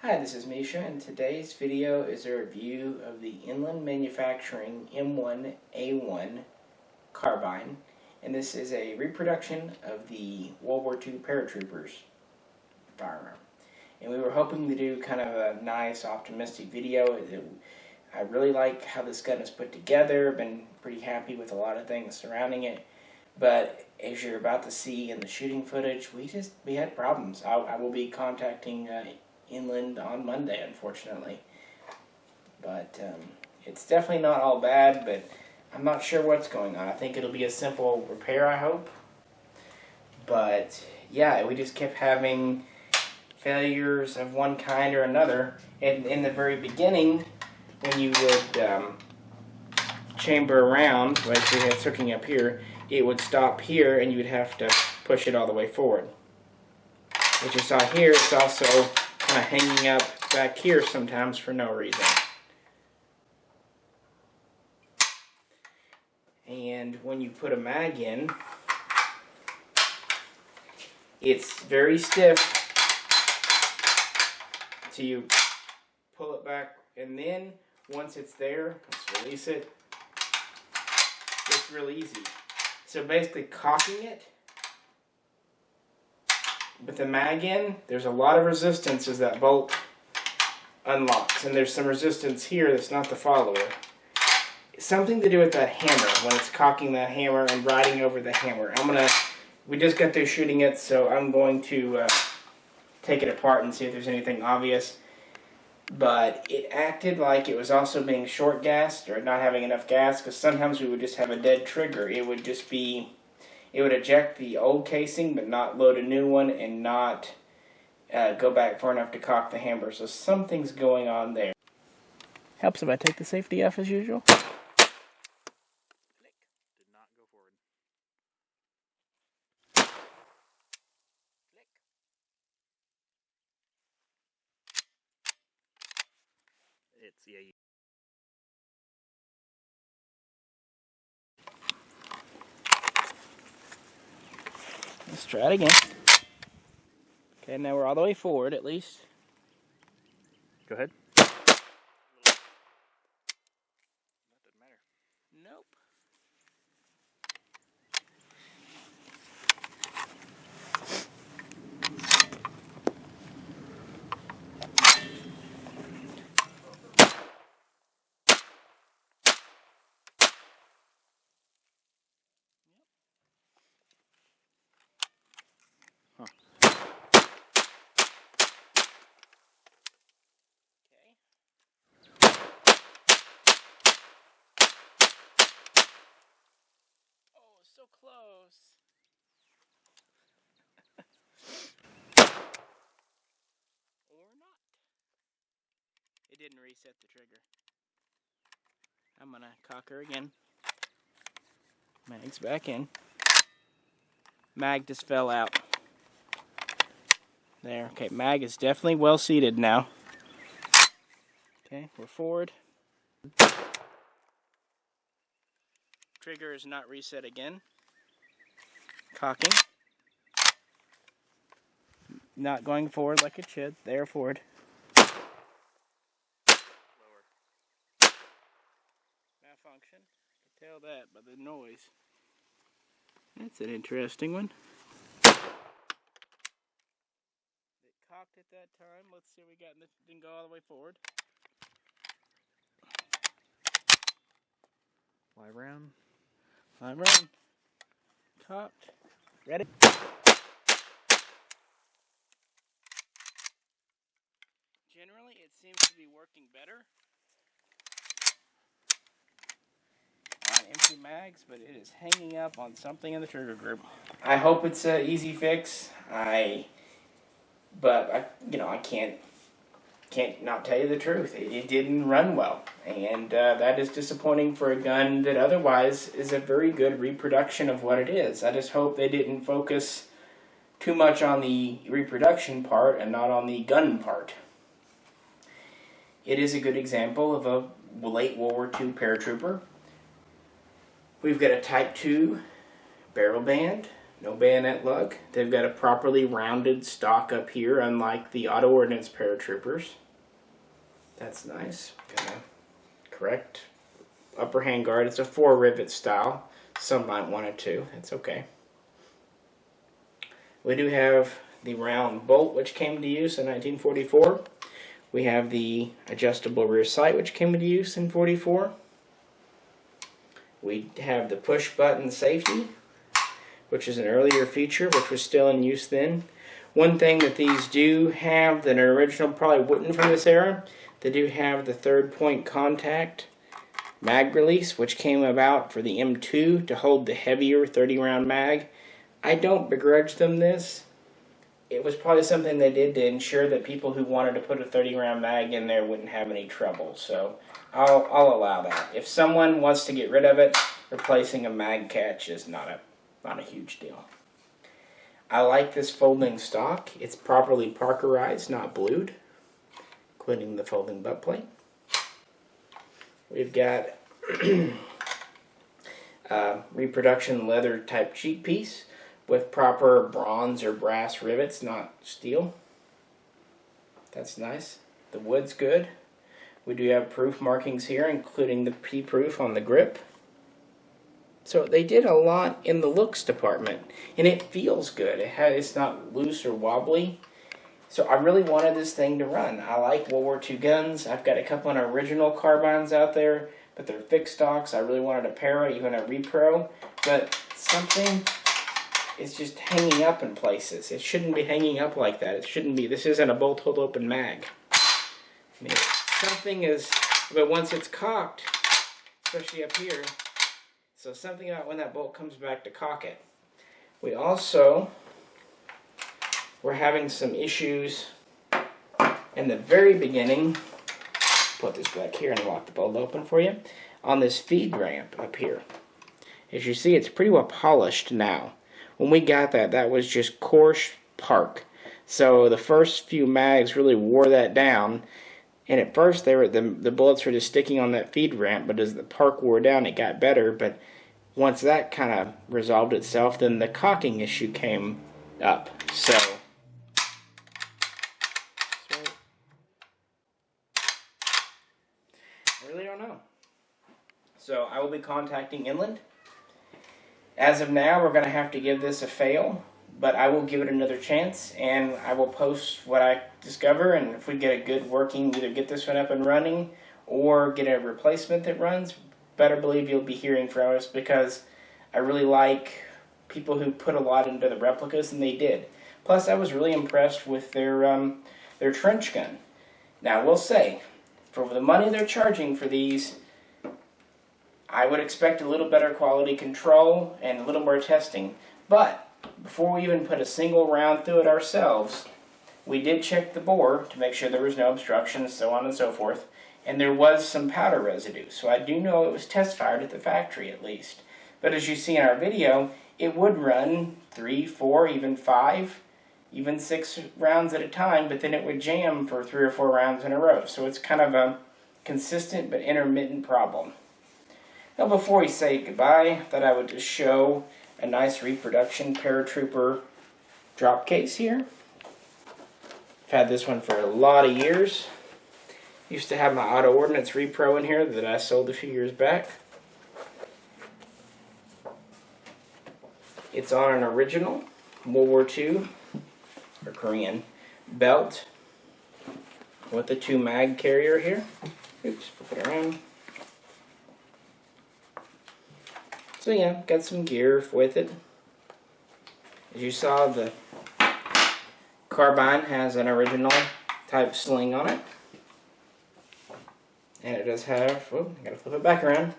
Hi, this is Misha, and today's video is a review of the Inland Manufacturing M1A1 Carbine, and this is a reproduction of the World War II Paratroopers firearm. And we were hoping to do kind of a nice, optimistic video. I really like how this gun is put together. Been pretty happy with a lot of things surrounding it, but as you're about to see in the shooting footage, we had problems. I will be contacting Inland on Monday, unfortunately, but it's definitely not all bad, but I'm not sure what's going on. I think it'll be a simple repair, I hope, but yeah, we just kept having failures of one kind or another. And in the very beginning, when you would chamber around, like we had hooking up here, it would stop here and you would have to push it all the way forward. As you saw here, it's also kind of hanging up back here sometimes for no reason. And when you put a mag in, it's very stiff, so you pull it back, and then once it's there, let's release it. It's real easy. So basically cocking it with the mag in, there's a lot of resistance as that bolt unlocks, and there's some resistance here that's not the follower. It's something to do with that hammer, when it's cocking that hammer and riding over the hammer. We just got through shooting it, so I'm going to take it apart and see if there's anything obvious. But it acted like it was also being short gassed or not having enough gas, because sometimes we would just have a dead trigger. It would eject the old casing but not load a new one and not go back far enough to cock the hammer. So something's going on there. Helps if I take the safety off as usual. Did not go forward. It's Let's try it again. Okay, now we're all the way forward at least. Go ahead. That doesn't matter. Nope. Huh. So close. Or not. It didn't reset the trigger. I'm gonna cock her again. Mag's back in. Mag just fell out. There. Okay, mag is definitely well seated now. Okay, we're forward. Trigger is not reset again. Cocking. Not going forward like it should. There, forward. Lower. Malfunction. I can tell that by the noise. That's an interesting one. It cocked at that time. Let's see what we got. Didn't go all the way forward. Live round. I'm ready. Cocked. Ready? Generally, it seems to be working better on empty mags, but it is hanging up on something in the trigger group. I hope it's an easy fix. But I can't not tell you the truth. It didn't run well, and that is disappointing for a gun that otherwise is a very good reproduction of what it is. I just hope they didn't focus too much on the reproduction part and not on the gun part. It is a good example of a late World War II paratrooper. We've got a Type 2 barrel band, No bayonet lug. They've got a properly rounded stock up here, unlike the auto ordnance paratroopers. That's nice. Got a correct upper hand guard. It's a 4 rivet style. Some might want it too. It's okay. We do have the round bolt, which came to use in 1944. We have the adjustable rear sight, which came into use in 44. We have the push button safety, which is an earlier feature, which was still in use then. One thing that these do have that an original probably wouldn't from this era, they do have the 3rd point contact mag release, which came about for the M2 to hold the heavier 30 round mag. I don't begrudge them this. It was probably something they did to ensure that people who wanted to put a 30 round mag in there wouldn't have any trouble. So I'll allow that. If someone wants to get rid of it, replacing a mag catch is not a huge deal. I like this folding stock. It's properly Parkerized, not blued, including the folding butt plate. We've got reproduction leather type cheek piece with proper bronze or brass rivets, not steel. That's nice. The wood's good. We do have proof markings here, including the P-proof on the grip. So they did a lot in the looks department, and it feels good. It's not loose or wobbly. So I really wanted this thing to run. I like World War II guns. I've got a couple of original carbines out there, but they're fixed stocks. I really wanted a para, even a repro, but something is just hanging up in places. It shouldn't be hanging up like that. It shouldn't be. This isn't a bolt hold open mag. I mean, something is, but once it's cocked, especially up here, so something about when that bolt comes back to cock it. We also were having some issues in the very beginning. Put this back here and lock the bolt open for you. On this feed ramp up here. As you see, it's pretty well polished now. When we got that, that was just coarse park. So the first few mags really wore that down. And at first, the bullets were just sticking on that feed ramp, but as the park wore down, it got better. But once that kind of resolved itself, then the cocking issue came up. So I really don't know. So I will be contacting Inland. As of now, we're going to have to give this a fail, but I will give it another chance, and I will post what I discover, and if we get a good working, either get this one up and running or get a replacement that runs, better believe you'll be hearing from us, because I really like people who put a lot into the replicas, and they did. Plus, I was really impressed with their trench gun. Now, I will say, for the money they're charging for these, I would expect a little better quality control and a little more testing. But before we even put a single round through it ourselves, we did check the bore to make sure there was no obstructions, so on and so forth, and there was some powder residue. So I do know it was test fired at the factory at least. But as you see in our video, it would run 3, 4, even 5, even 6 rounds at a time, but then it would jam for 3 or 4 rounds in a row. So it's kind of a consistent but intermittent problem. Now, before we say goodbye, I thought I would just show a nice reproduction Paratrooper drop case here. I've had this one for a lot of years. Used to have my auto ordnance repro in here that I sold a few years back. It's on an original World War II or Korean belt with the 2 mag carrier here. Oops, flip it around. So yeah, got some gear with it. As you saw, the Carbine has an original type sling on it. And it does have, oh, I gotta flip it back around.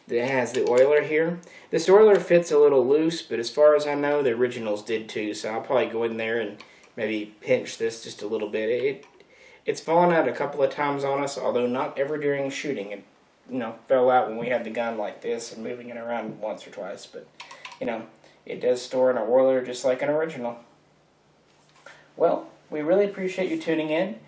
It has the oiler here. This oiler fits a little loose, but as far as I know, the originals did too, so I'll probably go in there and maybe pinch this just a little bit. It's fallen out a couple of times on us, although not ever during shooting. It, fell out when we had the gun like this and moving it around once or twice, but, it does store an oiler just like an original. Well, we really appreciate you tuning in,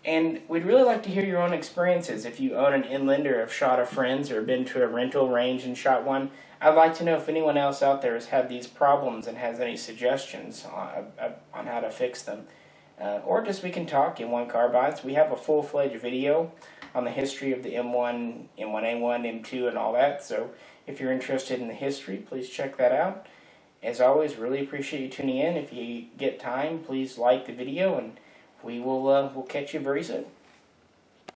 and we'd really like to hear your own experiences. If you own an Inland or have shot a friend's or been to a rental range and shot one, I'd like to know if anyone else out there has had these problems and has any suggestions on how to fix them. Or just we can talk M1 carbines. We have a full-fledged video on the history of the M1, M1A1, M2, and all that. So if you're interested in the history, please check that out. As always, really appreciate you tuning in. If you get time, please like the video, and we'll catch you very soon.